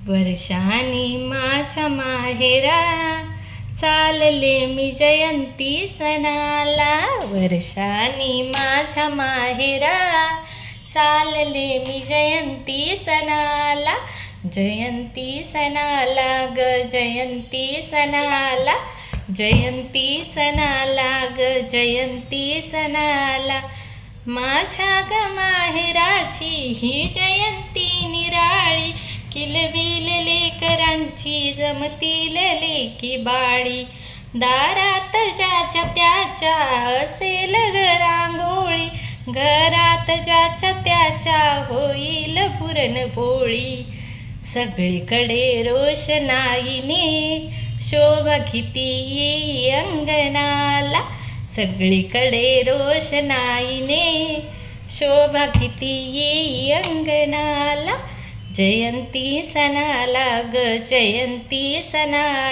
वर्षांनी माझ्या माहेरा चालले मी जयंती सणाला. वर्षांनी माझ्या माहेरा चालले मी जयंती सणाला. जयंती सणाला ग जयंती सणाला. जयंती सणाला ग जयंती सणाला. माझ्या ग माहेराची ही जयंती निराळी. किलबिल लेकरांची जमतील लेकी बाळी. दारात ज्याच्या त्याच्या असेल ग रांगोळी. घरात ज्याच्या त्याच्या होईल पुरणपोळी. सगळीकडे रोषणाईने शोभा किती येई अंगणाला. सगळीकडे रोषणाईने शोभा किती येई अंगणाला. जयंती सणाला ग जयंती सणाला.